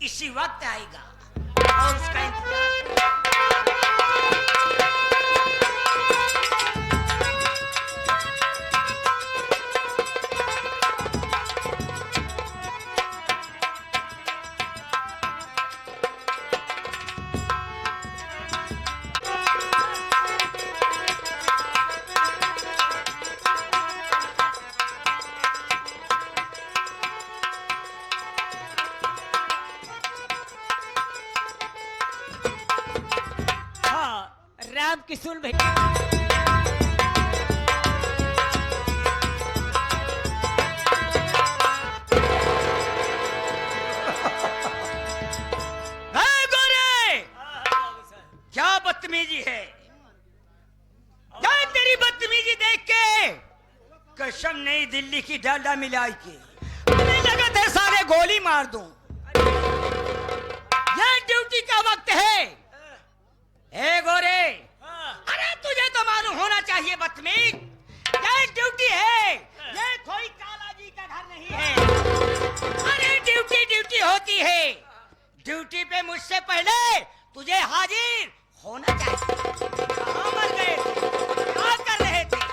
इसी वक्त आएगा और उसका इंतजार। राम किशोर भैया गोरे क्या बदतमीजी है। क्या तेरी बदतमीजी देख के कसम नई दिल्ली की डालडा मिलाई के मुझे लगा था सारे गोली मार दूं। यह ड्यूटी का वक्त है। ए गोरे, अरे तुझे तो मालूम होना चाहिए बदतमीज, ये ड्यूटी है, ये कोई काला जी का घर नहीं है। अरे ड्यूटी ड्यूटी होती है, ड्यूटी पे मुझसे पहले तुझे हाजिर होना चाहिए। कहाँ मर गए थे? क्या कर रहे थे?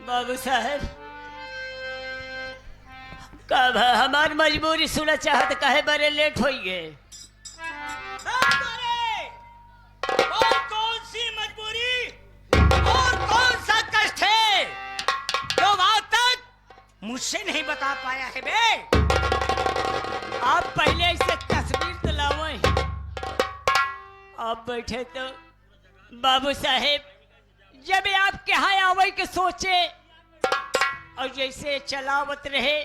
बाबू साहब कब हमारी मजबूरी सुना चाहत कहे बड़े लेट हो गए। और कौन सी मजबूरी और कौन सा कष्ट है जो आज तक मुझसे नहीं बता पाया है बे। आप पहले ऐसे तस्वीर तो लाओ। आप बैठे तो बाबू साहेब जब आपके यहाँ आवे के सोचे और जैसे चलावत रहे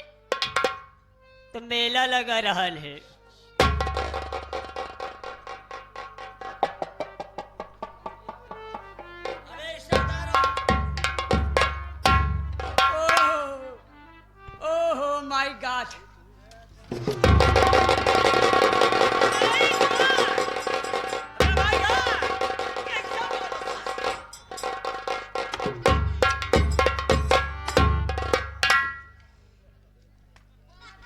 तो मेला लगा रहल है। ओह माय गॉड,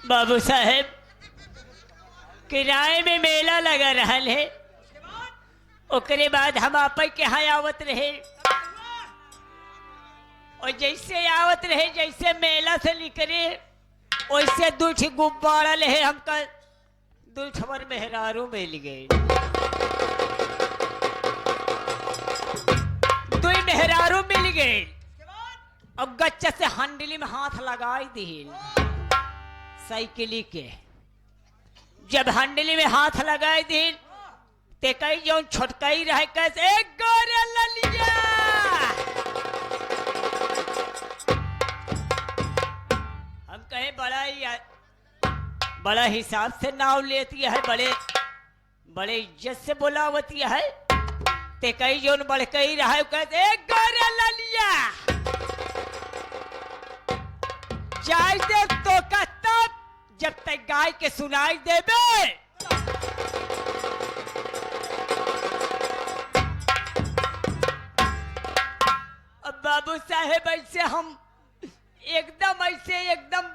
बाबू साहेब किराए में मेला लगा रहल है। ओकरे बाद हम आप के यहाँ आवत रहे और जैसे आवत रहे जैसे मेला से निकले वैसे दूठ गुब्बारा ले हमका दूठ हमार मेहरारू मिल गए। दो मेहरारू मिल गए अब गच्चा से हंडली में हाथ लगाई दी साइकिली के। जब हंडली में हाथ लगाए दिन ते कई जो छोटकाई रहे कैसे एक गोरे ललिया। हम कहे बड़ा हिसाब से नाव लेती है, बड़े बड़े इज्जत से बोलावती है। ते कई जो बड़कई रहे कैसे एक गोरे ललिया जाय दे तो का तब जब तक गाय के सुनाई देबे। अब बाबू साहेब ऐसे हम एकदम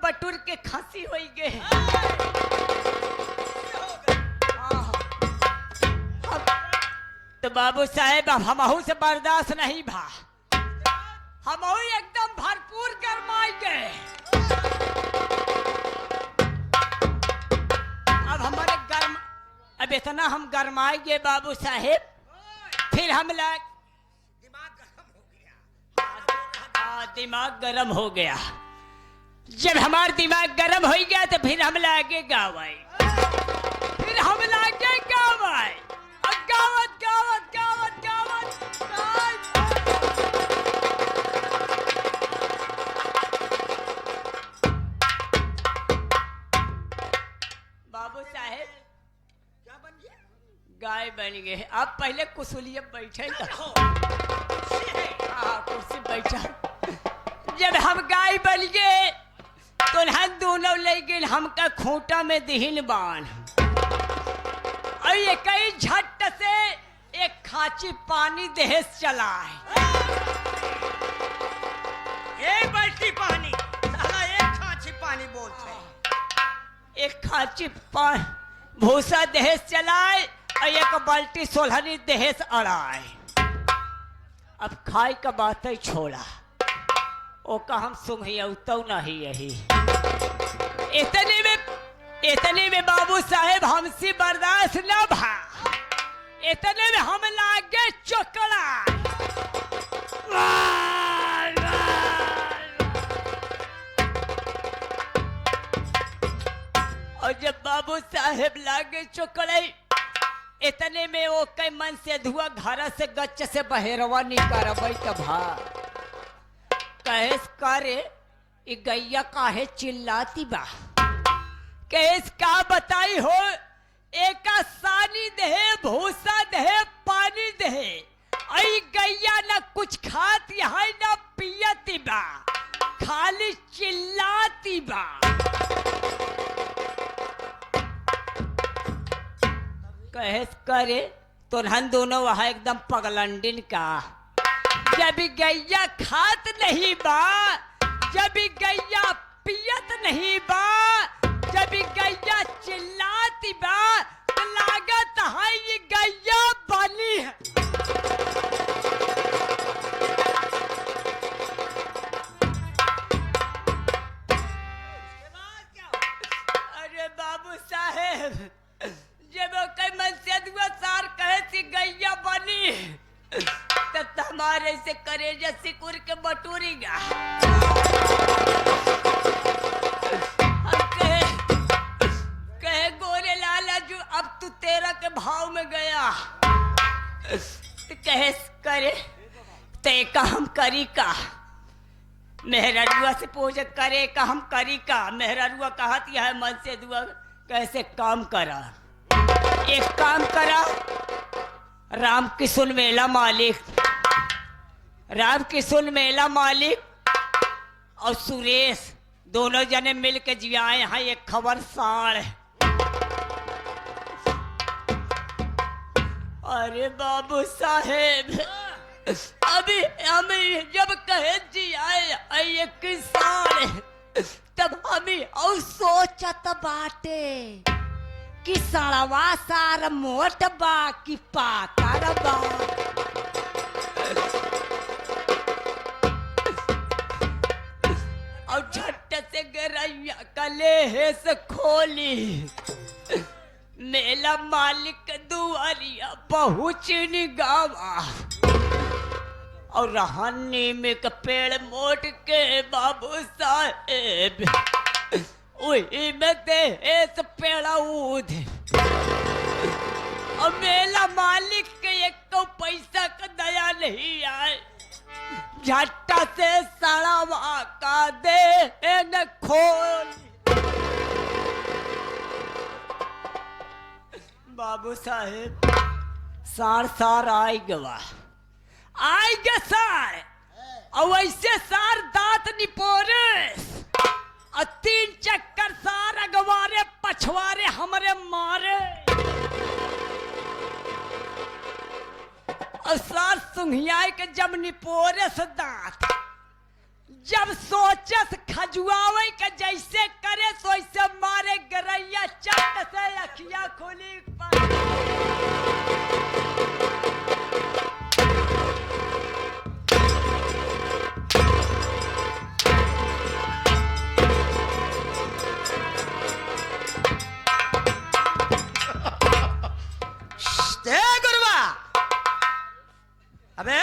बटुर के खांसी हो गए। तो बाबू साहेब अब हमहू से बर्दाश्त नहीं भा, हमहू एकदम भरपूर गरमाई गए। अब इतना हम गरमाए गए बाबू साहेब, फिर हम दिमाग गरम हो गया। जब हमारा दिमाग गरम हो गया तो फिर हम लागे गाँव आए। फिर हम लागे गाँव आए और गावत गावत गावत गावत बाबू साहेब गाय बन गए। आप पहले कुशलिया बैठे कुर्सी बैठा। जब हम गाय बन गए तोल्हन दोनों ले गिल हमका खूंटा में दिहिन बान और ये कई झट से एक खाची पानी देहस चलाए एक बाल्टी पानी साला एक खांची पानी बोलते एक खाची भूसा देहस चलाए और एक बाल्टी सोलहनी देहस अड़ाए। अब खाई का बात ही छोड़ा ओका हम सुंघियौतो नहीं यही इतने में बाबू साहेब हमसे बर्दाश्त न भा इतने में हम लागे चोकड़ा और जब बाबू साहेब लागे चोकड़े इतने में वो कई मन से धुआ घर से गच्च से बहेरवा निकाल भा कहेस करे ये गैया काहे चिल्लाती बा कहेस का बताई हो एका सानी दहे भूसा दहे पानी दहे आई गैया न कुछ खाती है न पियती बा खाली चिल्लाती बा। कहेस करे तो हम दोनों वहां एकदम पगलंडिन का जब गैया खात नहीं बा जब गैया पियत नहीं बा जब गैया चिल्लाती बा तो लागत है ये गैया बनी है। अरे बाबू साहेब जब कई मन से दुआ सार कहे सी गैया बनी तब हमारे से करेजा सिकुर के बटूरीगा कहे गोरे लाला जो अब तू तेरा के भाव में गया तो कहे करे ते का हम करी का मेहररुआ से पूछ करे का हम करी का मेहररुआ कहती है मन से दुआ कैसे काम करा एक काम करा राम किशुन मेला मालिक और सुरेश दोनों जने मिल के जियाए हैं एक खबर साड़। अरे बाबू साहेब अभी हम जब कहे जियाए एक साड़ तब हमें और सोचत बाटे कि सड़वा सार मोट बा कि पातर बा और झट से गरैया कले से खोली मेला मालिक दुआरिया पहुँचनी गावा और रहनी में का पेड़ मोट के बाबू साहेब वही में देश पेड़ा ऊध और मेला मालिक के एक तो पैसा का दया नहीं आए झट्टा से सड़वा का दे न खोल। बाबू साहेब सार आई गवा आई गे सार और वैसे सार दांत निपोरे और 3 चक्कर सार अगवारे पछवारे हमरे मारे और सार सुंघियाए के जब निपोरे से दांत जब सोचस खजुआवे के जैसे करे तो ऐसे मारे गरैया चट से अखियां खोली अबे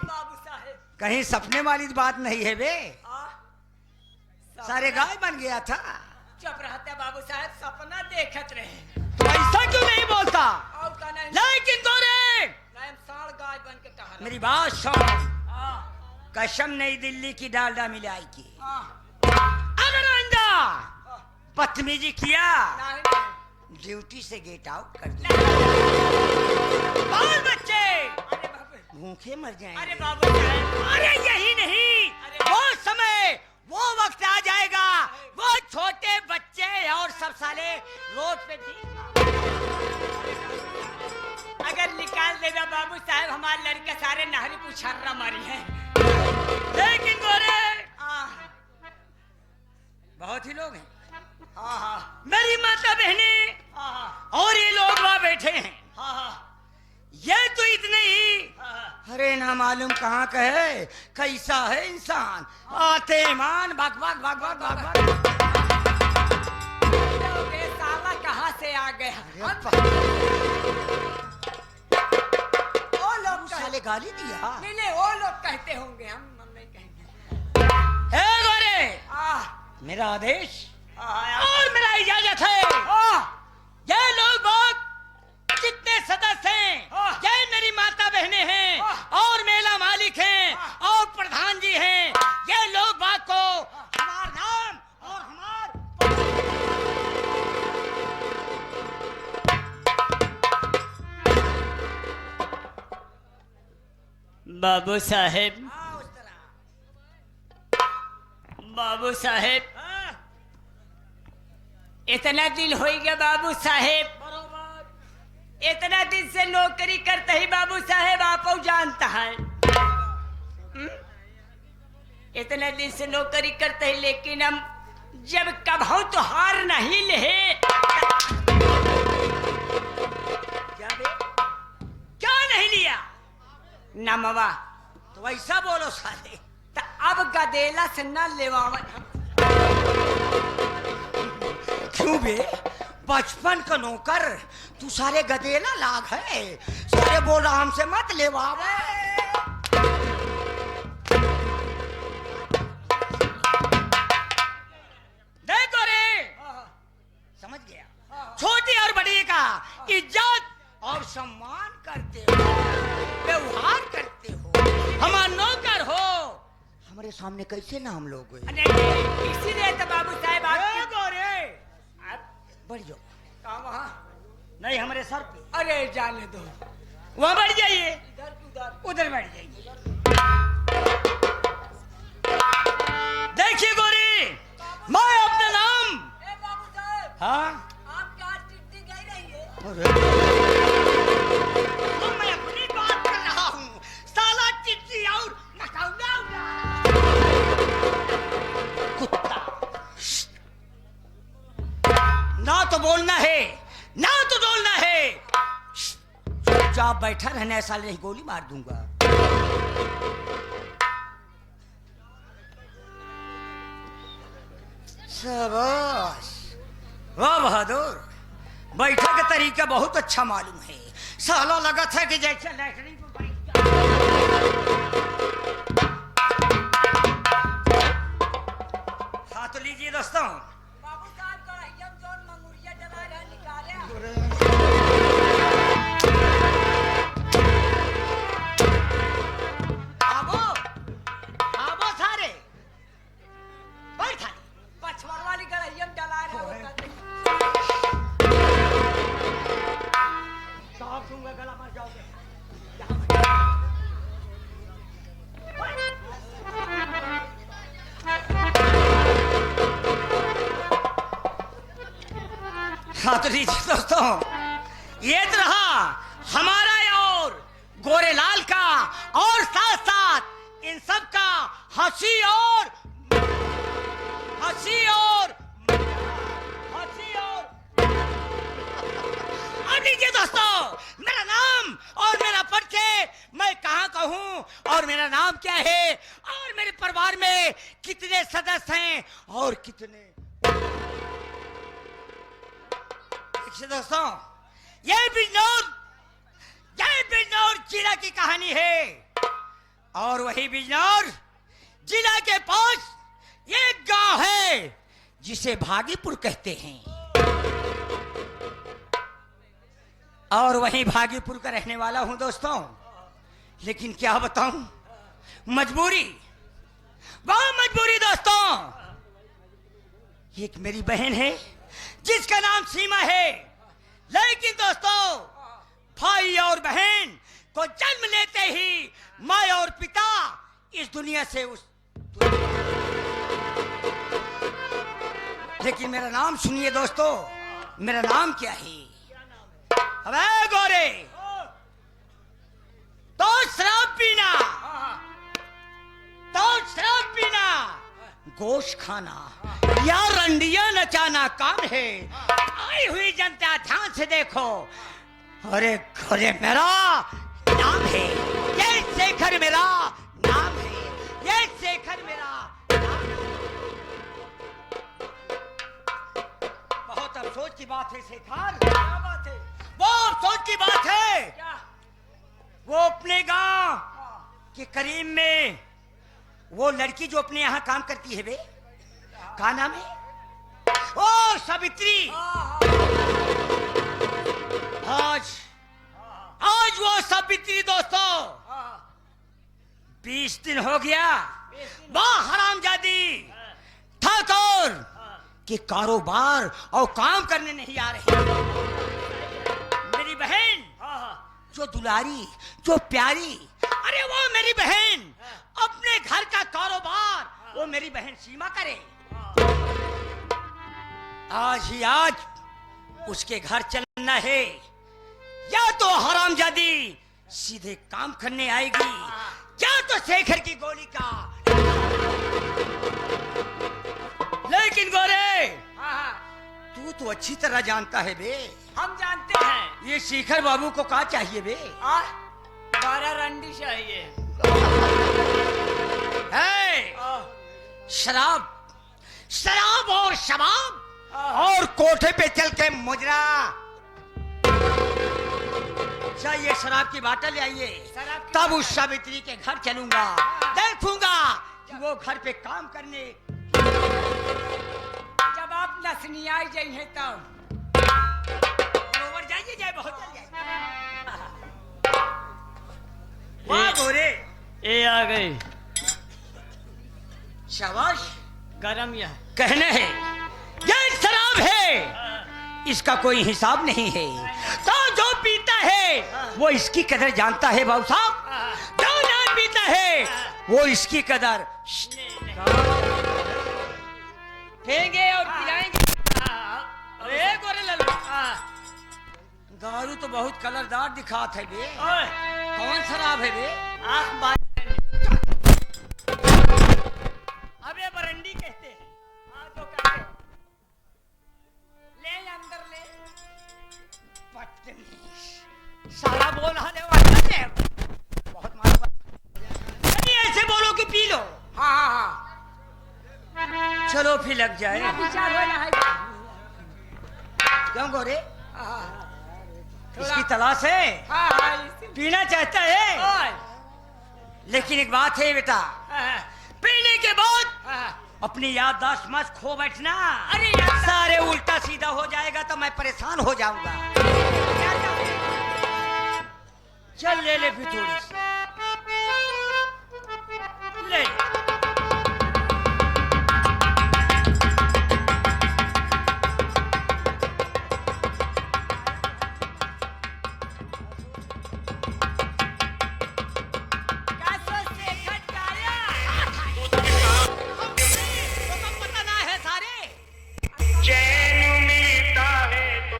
बाबू साहेब कहीं सपने वाली बात नहीं है बे सारे गाय बन गया था। चुप रहते बाबू साहेब सपना देखत रहे तो ऐसा क्यों नहीं बोलता नहीं लेकिन गोरे साड़ गाय बन के कहा मेरी बात सुन कसम नई दिल्ली की डालडा मिलाई की अगर आइंदा बदतमीजी किया ड्यूटी से गेट आउट कर दूंगा। बाल बच्चे भूखे मर जाएंगे। अरे बाबू साहब अरे यही नहीं वो समय वो वक्त आ जाएगा वो रोड पे भी। अगर निकाल देगा बाबू साहब हमारे लड़के सारे नहरी पुछर्रा मारी है। लेकिन गोरे हाँ बहुत ही लोग हैं, हाँ मेरी माता बहने हाँ और ये लोग वहां बैठे हैं। हाँ ये तो इतने ही, हाँ अरे ना मालूम कहाँ का है, कैसा है इंसान, आते मान भाग भाग भाग भाग भाग भाग। ये साला कहाँ से आ गया? वो लोग साले गाली दिया। नहीं नहीं वो लोग कहते होंगे, हम नहीं कहेंगे। हे गोरे, आह मेरा आदेश आह और मेरा इजाजत है। ये लोग बहुत जितने सदस्य हैं, ये मेरी माता बहनें हैं और मेला मालिक हैं और प्रधान जी हैं, ये लोग बात को हमारा नाम और हमार बाबू साहेब, हाँ, उस तरह। बाबू साहेब इतना दिन हो गया बाबू साहेब, इतना दिन से नौकरी करते ही बाबू साहेब आप जानता है। इतना दिन से नौकरी करते ही, लेकिन हम जब कभू तो हार नहीं ले। क्या नहीं लिया? नमवा तो वैसा बोलो साले। तो अब गदेला से न लेवावन हम। क्यों बे, बचपन का नौकर तू सारे गदेला लाग है, सारे बोल रहा हमसे मत ले बाबा। देखो रे, समझ गया, छोटी और बड़ी का इज्जत और सम्मान करते हो, व्यवहार करते हो, हमारा नौकर हो, हमारे सामने कैसे नाम लोगे? नहीं, इसीलिए तो बाबू साहेब आप बढ़ जाओ। कहाँ वहाँ? नहीं, हमारे सर पे। अरे जाने दो, वहां बढ़ जाइए, इधर उधर। उधर बैठ जाइए। देखिए गोरी, मैं अपना नाम, ए बाबू साहेब, हाँ आपकी आज चिट्ठी गई रही है। तो मैं अपनी बात कर रहा हूँ, साला चिट्ठी और नकाउला कुत्ता। ना तो बोलना है, ना तो डोलना है, चुपचाप बैठा रहना है, साले नहीं गोली मार दूंगा। शाबाश, वाह बहादुर, बैठा का तरीका बहुत अच्छा मालूम है, साला लगा था कि जैसे लैटरिन को बैठ गया। हाँ तो लीजिए दोस्तों, बाबू साहब का यम जोन मंगूरिया डला रहा निकाले। आबो आबो सारे बैठा। पछवाड़ वाली गड़ा यम डला रहा साफ दूंगा, गला मर जाओगे। हाँ तो लीजिए दोस्तों, ये तो रहा हमारा और गोरेलाल का, और साथ साथ इन सब का हंसी और अब लीजिए दोस्तों, मेरा नाम और मेरा परिचय मैं कहाँ का हूँ और मेरा नाम क्या है और मेरे परिवार में कितने सदस्य हैं और कितने। देखिए दोस्तों, ये बिजनौर जिला की कहानी है और वही बिजनौर जिला के पास एक गांव है जिसे भागीपुर कहते हैं और वही भागीपुर का रहने वाला हूं दोस्तों। लेकिन क्या बताऊं, मजबूरी, बहुत मजबूरी दोस्तों। एक मेरी बहन है जिसका नाम सीमा है, लेकिन दोस्तों भाई और बहन को जन्म लेते ही माँ और पिता इस दुनिया से उस, लेकिन मेरा नाम सुनिए दोस्तों, मेरा नाम क्या है? अबे गोरे, तो शराब पीना, तो शराब पीना, गोश्त खाना या रंडिया नचाना काम है। आई हुई जनता ध्यान से देखो। अरे घरे मेरा नाम है, ये शेखर मेरा नाम है, ये शेखर मेरा नाम है। बहुत अफसोस की बात है शेखर। क्या बात है? वो अफसोस की बात है, क्या? वो अपने गांव के करीब में वो लड़की जो अपने यहाँ काम करती है बे, क्या नाम है? ओ सावित्री। आज वो सावित्री दोस्तों 20 दिन हो गया वाह हरामजादी ठाकुर कि कारोबार और काम करने नहीं आ रही। मेरी बहन जो दुलारी, जो प्यारी, अरे वो मेरी बहन अपने घर का कारोबार वो मेरी बहन सीमा करे। आज ही आज उसके घर चलना है, या तो हरामजादी सीधे काम करने आएगी, या तो शेखर की गोली का। लेकिन गोरे, तू तो अच्छी तरह जानता है बे, हम जानते हैं। ये शेखर बाबू को क्या चाहिए बे? 12 रंडी चाहिए। शराब, शराब और शबाब और कोठे पे चल के मुजरा चाहिए। शराब की बाटल ले आइए, तब उस सावित्री के घर चलूंगा, देखूंगा कि वो घर पे काम करने। जब आप नसनी आई जाइए तब बरोबर जाइए, जाए बहुत जल्द जाइए। वाह गोरे, ये आ गई। शाबाश। गरम यह कहने है ये शराब है, इसका कोई हिसाब नहीं है। तो जो पीता है वो इसकी कदर जानता है बाबू साहब, जो ना पीता है वो इसकी कदर फेंगे और पिलाएंगे। अरे गोरे लल्लू, दारू तो बहुत कलरदार दिखात है बे। कौन शराब है बे? अबे बरंडी कहते हैं। तो कहते हैं। ले अंदर ले। बदतमीज साला बोल हाले वाला है। बहुत मालूम नहीं, ऐसे बोलो कि पी लो। हाँ। चलो फिर लग जाए। विचार हो रहा है। क्यों गोरे, इसकी तलाश है? पीना चाहता है, लेकिन एक बात है बेटा, पीने के बाद अपनी याददाश्त मत खो बैठना। अरे सारे उल्टा सीधा हो जाएगा तो मैं परेशान हो जाऊंगा। चल ले ले फिर थोड़ी सी।